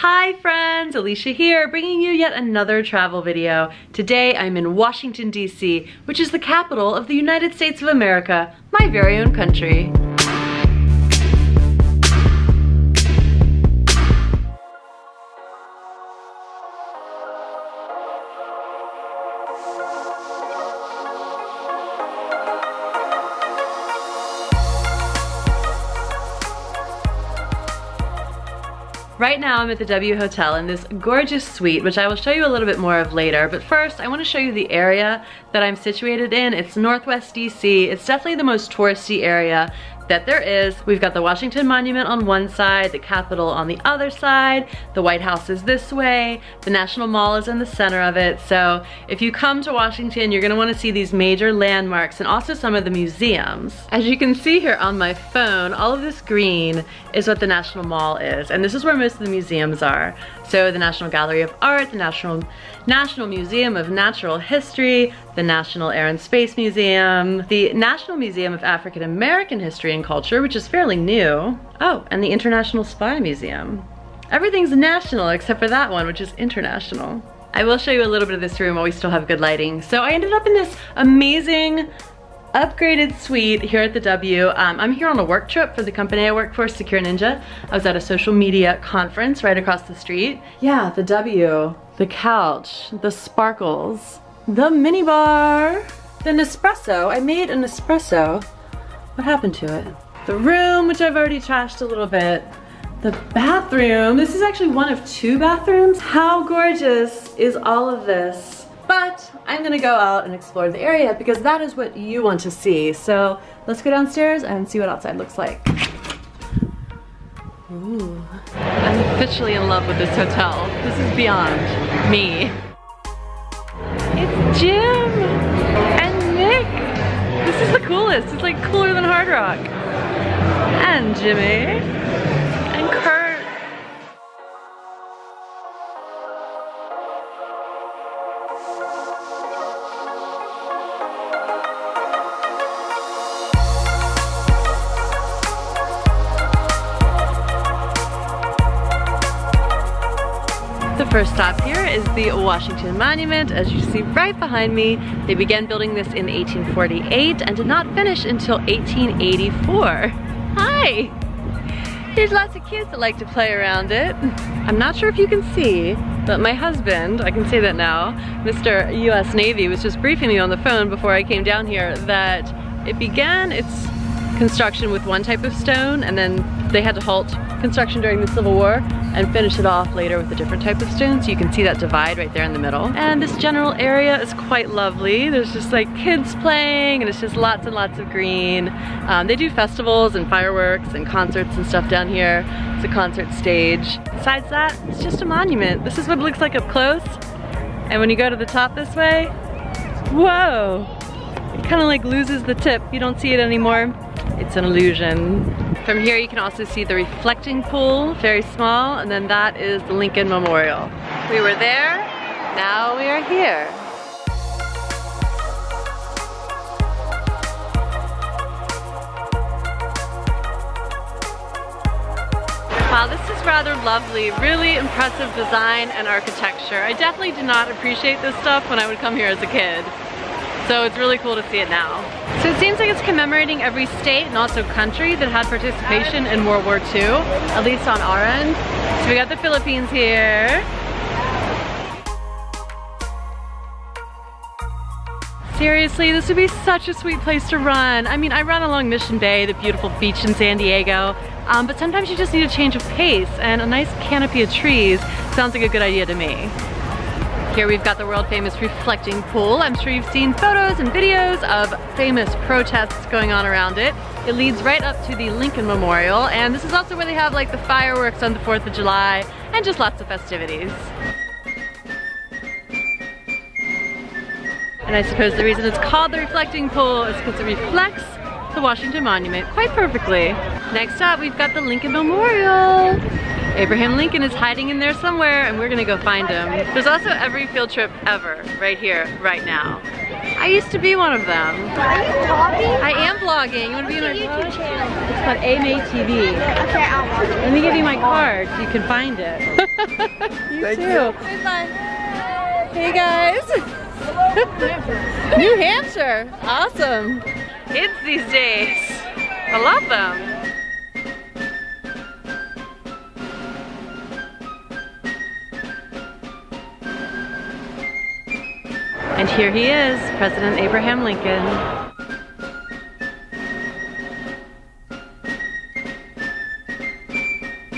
Hi friends, Alicia here, bringing you yet another travel video. Today I'm in Washington, D.C., which is the capital of the United States of America, my very own country. Right now I'm at the W Hotel in this gorgeous suite, which I will show you a little bit more of later. But first, I want to show you the area that I'm situated in. It's Northwest DC. It's definitely the most touristy area that there is. We've got the Washington Monument on one side, the Capitol on the other side, the White House is this way, the National Mall is in the center of it. So if you come to Washington, you're gonna wanna see these major landmarks and also some of the museums. As you can see here on my phone, all of this green is what the National Mall is, and this is where most of the museums are. So the National Gallery of Art, the National Museum of Natural History, the National Air and Space Museum, the National Museum of African American History and Culture, which is fairly new. Oh, and the International Spy Museum. Everything's national except for that one, which is international. I will show you a little bit of this room while we still have good lighting. So I ended up in this amazing upgraded suite here at the W. I'm here on a work trip for the company I work for, Secure Ninja. I was at a social media conference right across the street. Yeah, the W, the couch, the sparkles, the mini bar, the Nespresso. I made an espresso. What happened to it? The room, which I've already trashed a little bit. The bathroom. This is actually one of two bathrooms. How gorgeous is all of this? But I'm gonna go out and explore the area because that is what you want to see. So let's go downstairs and see what outside looks like. Ooh. I'm officially in love with this hotel. This is beyond me. It's Jim and Nick. This is the coolest. It's like cooler than Hard Rock. And Jimmy and Kurt. The first stop here is the Washington Monument. As you see right behind me, they began building this in 1848 and did not finish until 1884. Hi! There's lots of kids that like to play around it. I'm not sure if you can see, but my husband, I can say that now, Mr. US Navy, was just briefing me on the phone before I came down here that it began its construction with one type of stone, and then they had to halt construction during the Civil War and finish it off later with a different type of stone. So you can see that divide right there in the middle. And this general area is quite lovely. There's just like kids playing, and it's just lots and lots of green. They do festivals and fireworks and concerts and stuff down here. It's a concert stage. Besides that, it's just a monument. This is what it looks like up close. And when you go to the top this way, whoa! It kind of like loses the tip. You don't see it anymore. It's an illusion. From here you can also see the reflecting pool, very small, and then that is the Lincoln Memorial. We were there, now we are here. Wow, this is rather lovely. Really impressive design and architecture. I definitely did not appreciate this stuff when I would come here as a kid. So it's really cool to see it now. So it seems like it's commemorating every state and also country that had participation in World War II, at least on our end. So we got the Philippines here. Seriously, this would be such a sweet place to run. I mean, I run along Mission Bay, the beautiful beach in San Diego, but sometimes you just need a change of pace, and a nice canopy of trees sounds like a good idea to me. Here we've got the world famous reflecting pool. I'm sure you've seen photos and videos of famous protests going on around it. It leads right up to the Lincoln Memorial, and this is also where they have like the fireworks on the 4th of July and just lots of festivities. And I suppose the reason it's called the reflecting pool is because it reflects the Washington Monument quite perfectly. Next up, we've got the Lincoln Memorial. Abraham Lincoln is hiding in there somewhere, and we're gonna go find him. There's also every field trip ever right here, right now. I used to be one of them. Are you vlogging? I am vlogging. You want to be in my YouTube channel? It's called AMA TV. Okay, I'll watch it. Let me give you my card so you can find it. You Thank too. you. Hey guys. New Hampshire. Awesome. Kids these days. I love them. And here he is, President Abraham Lincoln.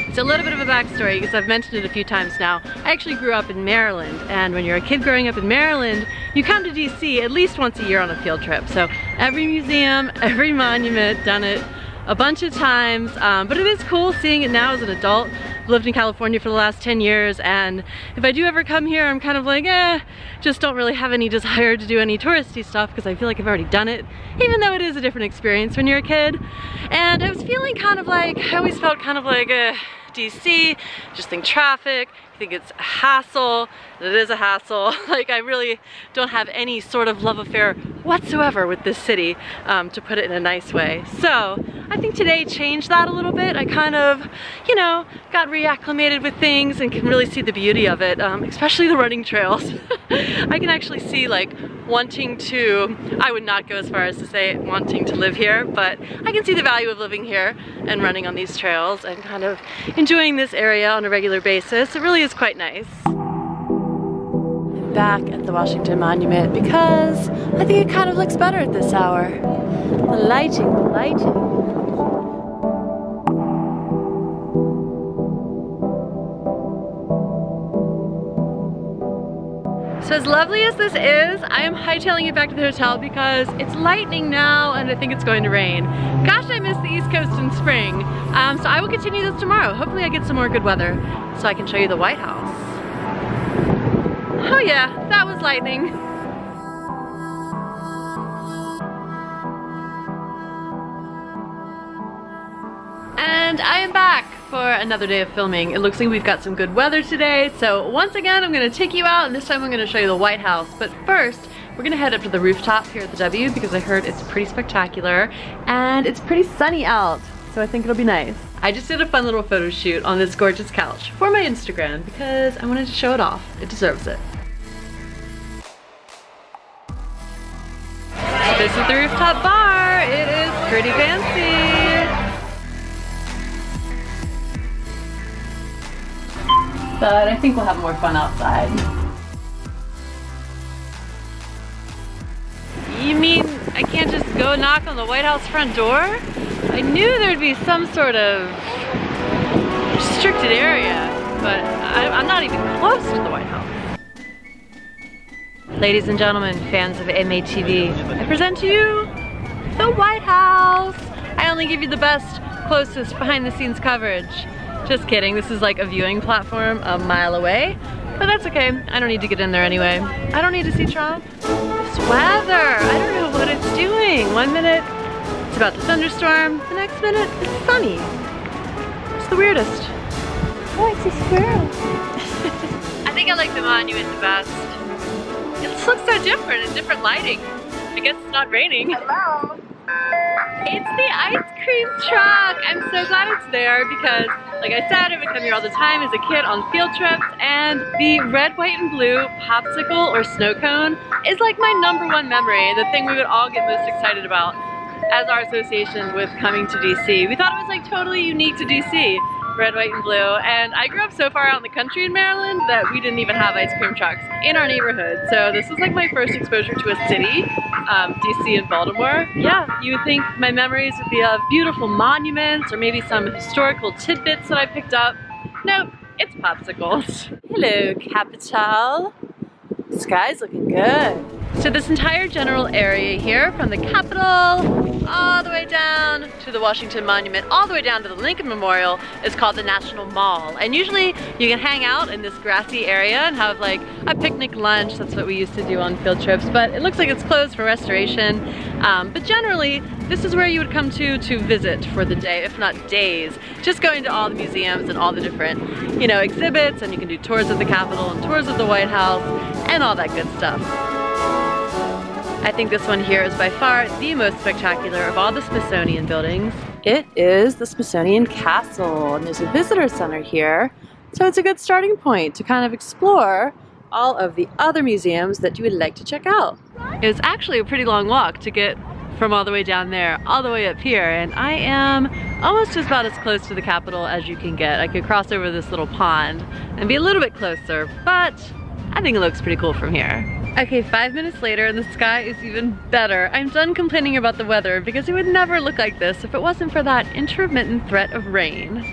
It's a little bit of a backstory because I've mentioned it a few times now. I actually grew up in Maryland, and when you're a kid growing up in Maryland, you come to DC at least once a year on a field trip. So every museum, every monument, done it a bunch of times, but it is cool seeing it now as an adult. I've lived in California for the last 10 years, and if I do ever come here, I'm kind of like, just don't really have any desire to do any touristy stuff because I feel like I've already done it, even though it is a different experience when you're a kid. And I was feeling kind of like, I always felt kind of like, DC, just think traffic, I think it's a hassle, it is a hassle. Like, I really don't have any sort of love affair whatsoever with this city, to put it in a nice way. So I think today changed that a little bit. I kind of, you know, got reacclimated with things and can really see the beauty of it, especially the running trails. I can actually see like wanting to, I would not go as far as to say wanting to live here, but I can see the value of living here and running on these trails and kind of enjoying this area on a regular basis. It really is quite nice. I'm back at the Washington Monument because I think it kind of looks better at this hour. The lighting, the lighting. So as lovely as this is, I am hightailing it back to the hotel because it's lightning now and I think it's going to rain. Gosh, I miss the East Coast in spring. So I will continue this tomorrow. Hopefully I get some more good weather so I can show you the White House. Oh yeah, that was lightning. And I am back for another day of filming. It looks like we've got some good weather today, so once again I'm gonna take you out, and this time I'm gonna show you the White House. But first, we're gonna head up to the rooftop here at the W because I heard it's pretty spectacular and it's pretty sunny out, so I think it'll be nice. I just did a fun little photo shoot on this gorgeous couch for my Instagram because I wanted to show it off. It deserves it. So this is the rooftop bar. It is pretty fancy. But I think we'll have more fun outside. You mean I can't just go knock on the White House front door? I knew there'd be some sort of restricted area, but I'm not even close to the White House. Ladies and gentlemen, fans of MATV, I present to you the White House. I only give you the best, closest, behind the scenes coverage. Just kidding, this is like a viewing platform a mile away, but that's okay. I don't need to get in there anyway. I don't need to see Trump. This weather, I don't know what it's doing. One minute, it's about to thunderstorm. The next minute, it's sunny. It's the weirdest. Oh, it's a squirrel. I think I like the monument the best. It just looks so different and different lighting. I guess it's not raining. Hello. It's the ice cream truck. I'm so glad it's there because, like I said, I would come here all the time as a kid on field trips, and the red, white, and blue popsicle or snow cone is like my #1 memory, the thing we would all get most excited about as our association with coming to DC. We thought it was like totally unique to DC, red, white, and blue, and I grew up so far out in the country in Maryland that we didn't even have ice cream trucks in our neighborhood. So this was like my first exposure to a city, DC and Baltimore. Yeah, you would think my memories would be of beautiful monuments or maybe some historical tidbits that I picked up. Nope, it's popsicles. Hello, Capitol. The sky's looking good. So this entire general area here, from the Capitol all the way down to the Washington Monument, all the way down to the Lincoln Memorial, is called the National Mall. And usually you can hang out in this grassy area and have like a picnic lunch. That's what we used to do on field trips, but it looks like it's closed for restoration. But generally, this is where you would come to visit for the day, if not days. Just going to all the museums and all the different, you know, exhibits, and you can do tours of the Capitol and tours of the White House and all that good stuff. I think this one here is by far the most spectacular of all the Smithsonian buildings. It is the Smithsonian Castle, and there's a visitor center here So it's a good starting point to kind of explore all of the other museums that you would like to check out. It was actually a pretty long walk to get from all the way down there all the way up here, and I am almost just about as close to the Capitol as you can get. I could cross over this little pond and be a little bit closer, but I think it looks pretty cool from here. Okay, 5 minutes later and the sky is even better. I'm done complaining about the weather because it would never look like this if it wasn't for that intermittent threat of rain.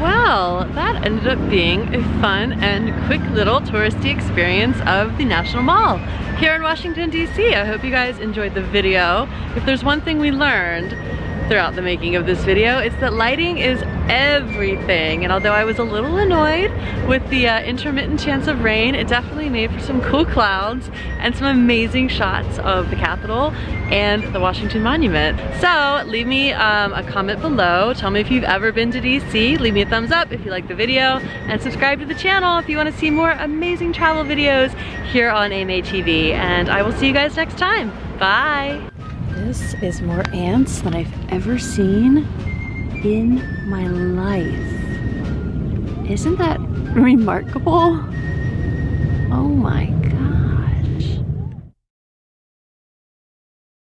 Well, that ended up being a fun and quick little touristy experience of the National Mall here in Washington, D.C. I hope you guys enjoyed the video. If there's one thing we learned throughout the making of this video, it's that lighting is everything. And although I was a little annoyed with the intermittent chance of rain, it definitely made for some cool clouds and some amazing shots of the Capitol and the Washington Monument. So leave me a comment below. Tell me if you've ever been to DC. Leave me a thumbs up if you like the video, and subscribe to the channel if you want to see more amazing travel videos here on AMA TV. And I will see you guys next time. Bye. This is more ants than I've ever seen in my life. Isn't that remarkable? Oh my God.